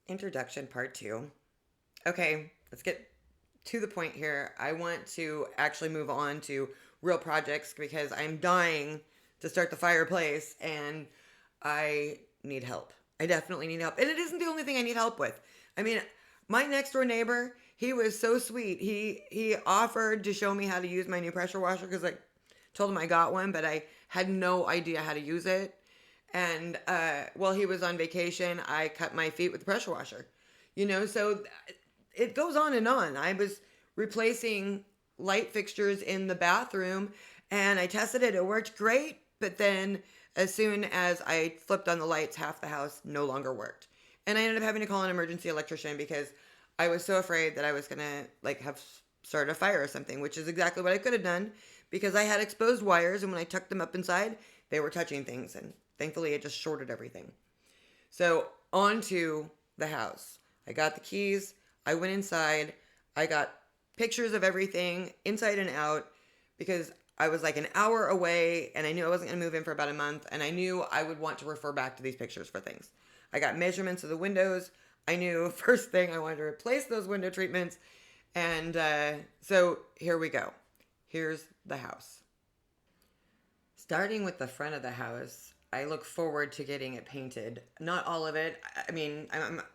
Introduction part two. Okay, let's get to the point here. I want to actually move on to real projects because I'm dying to start the fireplace and I need help. I definitely need help. And it isn't the only thing I need help with. I mean, my next door neighbor, he was so sweet. He offered to show me how to use my new pressure washer because I told him I got one, but I had no idea how to use it. And while he was on vacation, I cut my feet with the pressure washer. So it goes on and on. I was replacing light fixtures in the bathroom and I tested it. It worked great. But then as soon as I flipped on the lights, half the house no longer worked. And I ended up having to call an emergency electrician because I was so afraid that I was going to like have started a fire or something, which is exactly what I could have done because I had exposed wires and when I tucked them up inside, they were touching things and thankfully it just shorted everything. So onto the house. I got the keys. I went inside. I got pictures of everything inside and out because I was like an hour away and I knew I wasn't going to move in for about a month and I knew I would want to refer back to these pictures for things. I got measurements of the windows. I knew first thing I wanted to replace those window treatments. And so here we go. Here's the house. Starting with the front of the house, I look forward to getting it painted. Not all of it. I mean,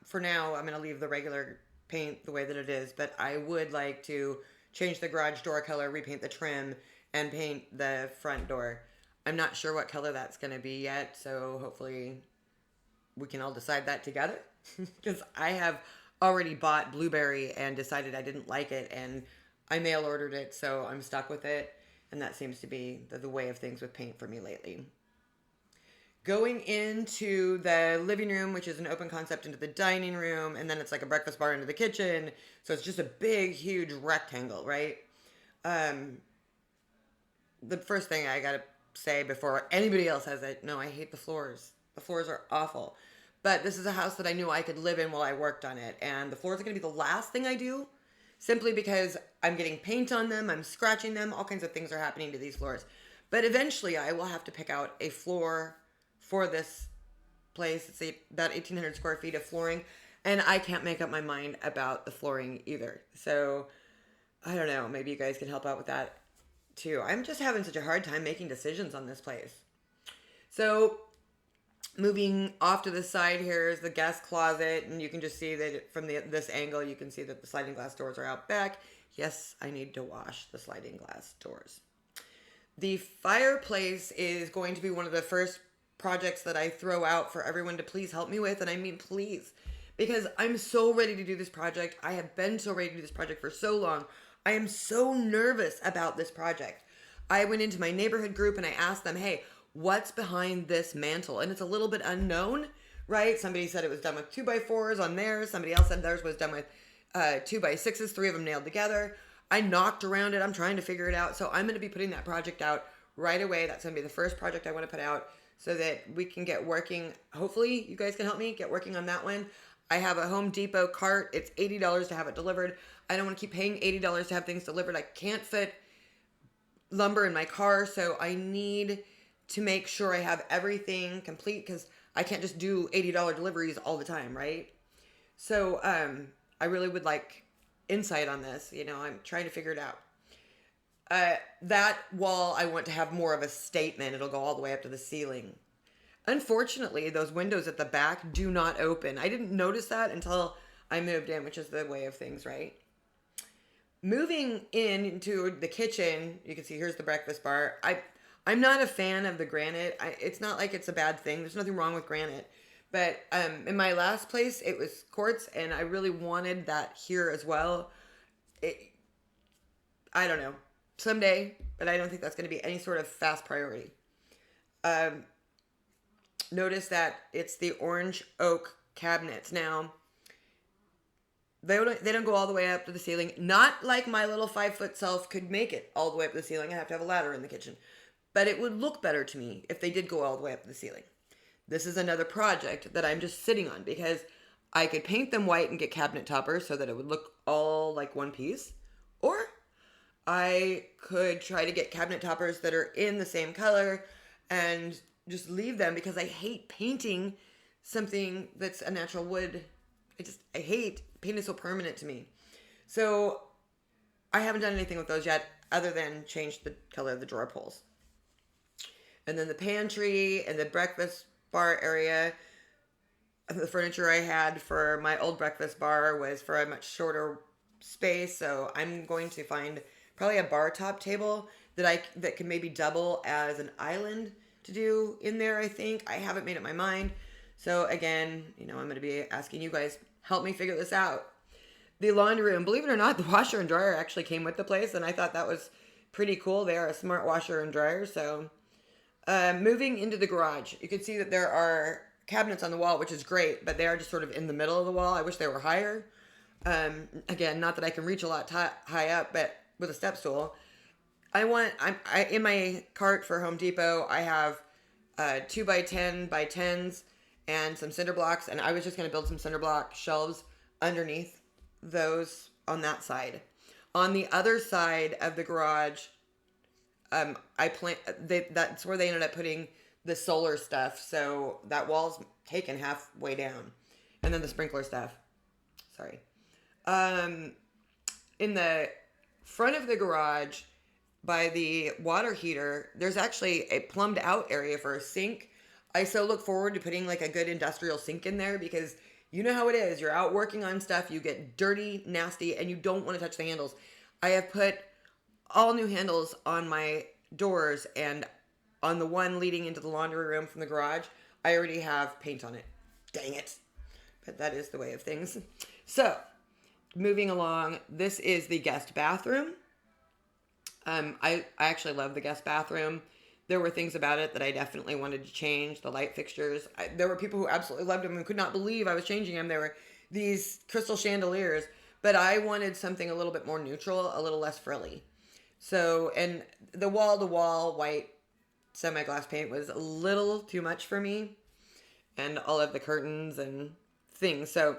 for now, I'm going to leave the regular paint the way that it is, but I would like to change the garage door color, repaint the trim, and paint the front door. I'm not sure what color that's going to be yet, so hopefully we can all decide that together. Because I have already bought blueberry and decided I didn't like it, and I mail ordered it, so I'm stuck with it. And that seems to be the way of things with paint for me lately. Going into the living room, which is an open concept into the dining room, and then it's like a breakfast bar into the kitchen. So it's just a big, huge rectangle, right? Um, the first thing I gotta say before anybody else says it, no, I hate the floors. The floors are awful. But this is a house that I knew I could live in while I worked on it. And the floors are gonna be the last thing I do simply because I'm getting paint on them, I'm scratching them, all kinds of things are happening to these floors. But eventually I will have to pick out a floor for this place. It's about 1,800 square feet of flooring, and I can't make up my mind about the flooring either. So I don't know, maybe you guys can help out with that too. I'm just having such a hard time making decisions on this place. So moving off to the side here is the guest closet, and you can just see that from this angle you can see that the sliding glass doors are out back. Yes, I need to wash the sliding glass doors. The fireplace is going to be one of the first projects that I throw out for everyone to please help me with, and I mean please, because I'm so ready to do this project. I have been so ready to do this project for so long. I am so nervous about this project. I went into my neighborhood group and I asked them, hey, what's behind this mantle? And it's a little bit unknown, right? Somebody said it was done with 2x4s on theirs. Somebody else said theirs was done with 2x6s, three of them nailed together. I knocked around it. I'm trying to figure it out. So I'm going to be putting that project out right away. That's going to be the first project I want to put out so that we can get working. Hopefully you guys can help me get working on that one. I have a Home Depot cart. It's $80 to have it delivered. I don't want to keep paying $80 to have things delivered. I can't fit lumber in my car, so I need to make sure I have everything complete because I can't just do $80 deliveries all the time, right? So I really would like insight on this. I'm trying to figure it out. That wall, I want to have more of a statement. It'll go all the way up to the ceiling. Unfortunately, those windows at the back do not open. I didn't notice that until I moved in, which is the way of things, right? Moving into the kitchen, you can see here's the breakfast bar. I'm not a fan of the granite. It's not like it's a bad thing. There's nothing wrong with granite. But in my last place, it was quartz, and I really wanted that here as well. I don't know. Someday, but I don't think that's going to be any sort of fast priority. Notice that it's the orange oak cabinets. Now, they don't go all the way up to the ceiling. Not like my little 5-foot self could make it all the way up to the ceiling. I have to have a ladder in the kitchen. But it would look better to me if they did go all the way up to the ceiling. This is another project that I'm just sitting on because I could paint them white and get cabinet toppers so that it would look all like one piece. Or I could try to get cabinet toppers that are in the same color and just leave them because I hate painting something that's a natural wood I hate paint is so permanent to me. So I haven't done anything with those yet other than change the color of the drawer pulls. And then the pantry and the breakfast bar area, the furniture I had for my old breakfast bar was for a much shorter space. So I'm going to find probably a bar top table that can maybe double as an island to do in there. I think I haven't made up my mind. So again, I'm going to be asking you guys help me figure this out. The laundry room, believe it or not, the washer and dryer actually came with the place, and I thought that was pretty cool. They are a smart washer and dryer. So moving into the garage, you can see that there are cabinets on the wall, which is great, but they are just sort of in the middle of the wall. I wish they were higher. Again, not that I can reach a lot high up, but with a step stool. I in my cart for Home Depot, I have 2x10 by 10s and some cinder blocks, and I was just going to build some cinder block shelves underneath those on that side. On the other side of the garage, that's where they ended up putting the solar stuff. So that wall's taken halfway down, and then the sprinkler stuff. Sorry. In the front of the garage, by the water heater, there's actually a plumbed out area for a sink. I so look forward to putting like a good industrial sink in there, because you know how it is. You're out working on stuff, you get dirty, nasty, and you don't want to touch the handles. I have put all new handles on my doors, and on the one leading into the laundry room from the garage, I already have paint on it. Dang it. But that is the way of things. So, moving along, this is the guest bathroom. I actually love the guest bathroom. There were things about it that I definitely wanted to change. The light fixtures. There were people who absolutely loved them and could not believe I was changing them. There were these crystal chandeliers, but I wanted something a little bit more neutral, a little less frilly. So, and the wall-to-wall white semi-gloss paint was a little too much for me, and all of the curtains and things. So,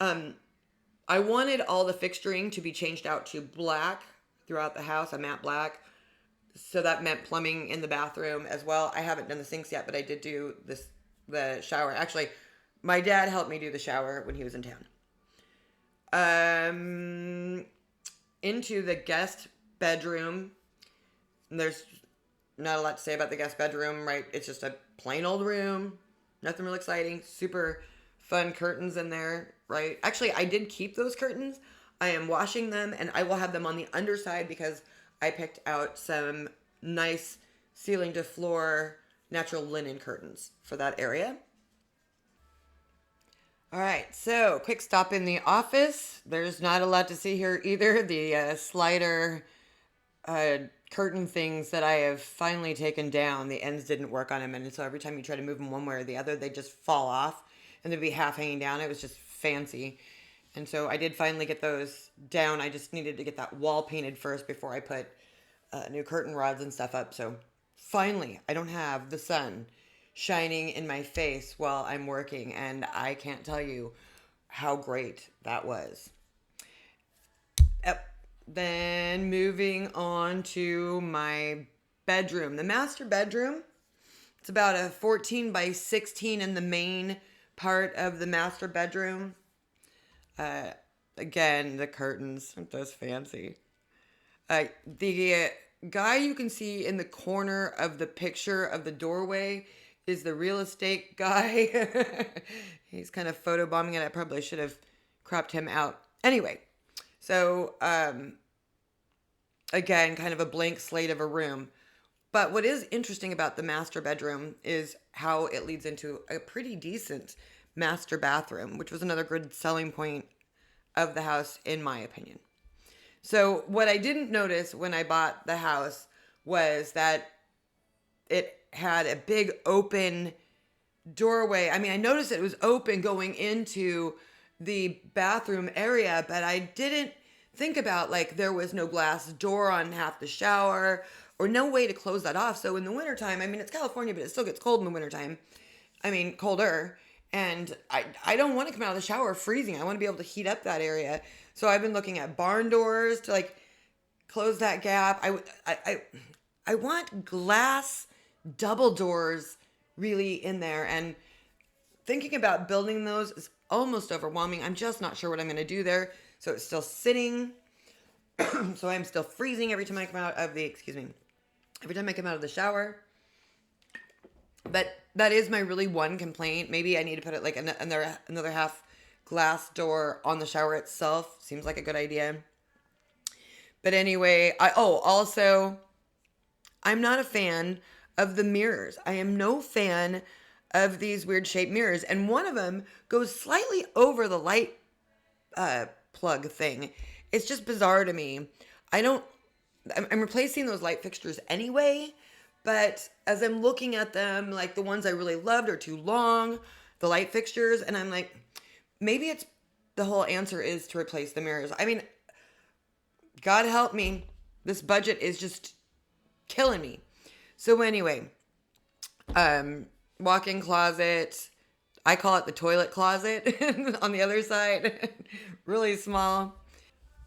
I wanted all the fixturing to be changed out to black throughout the house, a matte black. So that meant plumbing in the bathroom as well. I haven't done the sinks yet, but I did do the shower. Actually, my dad helped me do the shower when he was in town. Into the guest bedroom. There's not a lot to say about the guest bedroom, right? It's just a plain old room. Nothing real exciting. Super fun curtains in there, right? Actually, I did keep those curtains. I am washing them, and I will have them on the underside because I picked out some nice ceiling to floor natural linen curtains for that area. All right, so quick stop in the office. There's not a lot to see here either. The slider curtain things that I have finally taken down, the ends didn't work on them, and so every time you try to move them one way or the other, they just fall off, and they'd be half hanging down. It was just fancy. And so I did finally get those down. I just needed to get that wall painted first before I put new curtain rods and stuff up. So finally, I don't have the sun shining in my face while I'm working. And I can't tell you how great that was. Then moving on to my bedroom. The master bedroom. It's about a 14 by 16 in the main part of the master bedroom. Again, the curtains, aren't those fancy? The guy you can see in the corner of the picture of the doorway is the real estate guy. He's kind of photobombing it. I probably should have cropped him out. Anyway, so, again, kind of a blank slate of a room. But what is interesting about the master bedroom is how it leads into a pretty decent master bathroom, which was another good selling point of the house, in my opinion. So what I didn't notice when I bought the house was that it had a big open doorway. I mean, I noticed it was open going into the bathroom area, but I didn't think about, like, there was no glass door on half the shower or no way to close that off. So in the wintertime, I mean, it's California, but it still gets cold in the wintertime. I mean, colder. And I don't want to come out of the shower freezing. I want to be able to heat up that area. So I've been looking at barn doors to, like, close that gap. I want glass double doors really in there. And thinking about building those is almost overwhelming. I'm just not sure what I'm going to do there. So it's still sitting. So I'm still freezing every time I come out of the, excuse me, every time I come out of the shower. But that is my really one complaint. Maybe I need to put it like another half glass door on the shower itself. Seems like a good idea. But anyway, also, I'm not a fan of the mirrors. I am no fan of these weird shaped mirrors. And one of them goes slightly over the light plug thing. It's just bizarre to me. I don't, I'm replacing those light fixtures anyway. But as I'm looking at them, like the ones I really loved are too long, the light fixtures. And I'm like, maybe it's the whole answer is to replace the mirrors. I mean, God help me. This budget is just killing me. So anyway, walk-in closet. I call it the toilet closet on the other side. Really small.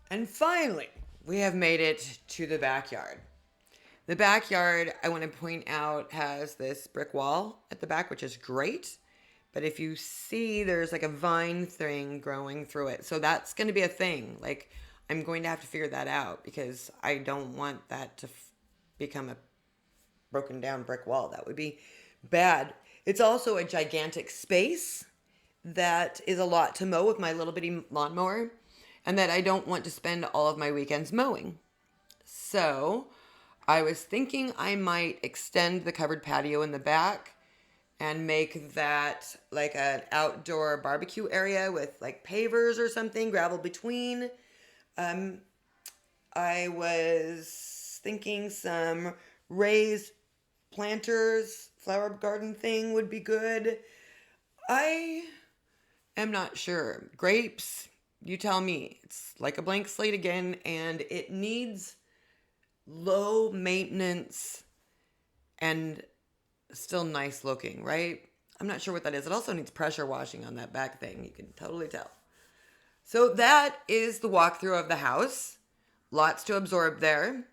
And finally, we have made it to the backyard. The backyard, I want to point out, has this brick wall at the back, which is great. But if you see, there's like a vine thing growing through it. So that's going to be a thing. Like, I'm going to have to figure that out because I don't want that to become a broken down brick wall. That would be bad. It's also a gigantic space that is a lot to mow with my little bitty lawnmower, and that I don't want to spend all of my weekends mowing. So I was thinking I might extend the covered patio in the back and make that like an outdoor barbecue area with like pavers or something, gravel between. I was thinking some raised planters, flower garden thing would be good. I am not sure. Grapes, you tell me. It's like a blank slate again, and it needs low maintenance and still nice looking, right? I'm not sure what that is. It also needs pressure washing on that back thing. You can totally tell. So that is the walkthrough of the house. Lots to absorb there.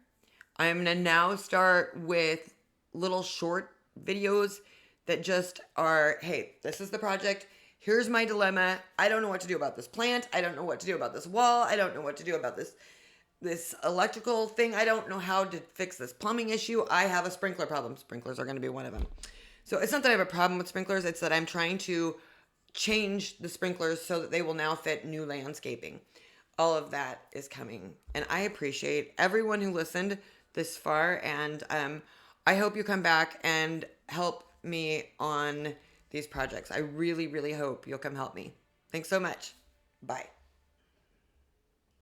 I'm going to now start with little short videos that just are, hey, this is the project. Here's my dilemma. I don't know what to do about this plant. I don't know what to do about this wall. I don't know what to do about this electrical thing. I don't know how to fix this plumbing issue. I have a sprinkler problem. Sprinklers are going to be one of them. So it's not that I have a problem with sprinklers. It's that I'm trying to change the sprinklers so that they will now fit new landscaping. All of that is coming. And I appreciate everyone who listened this far. And I hope you come back and help me on these projects. I really, really hope you'll come help me. Thanks so much. Bye.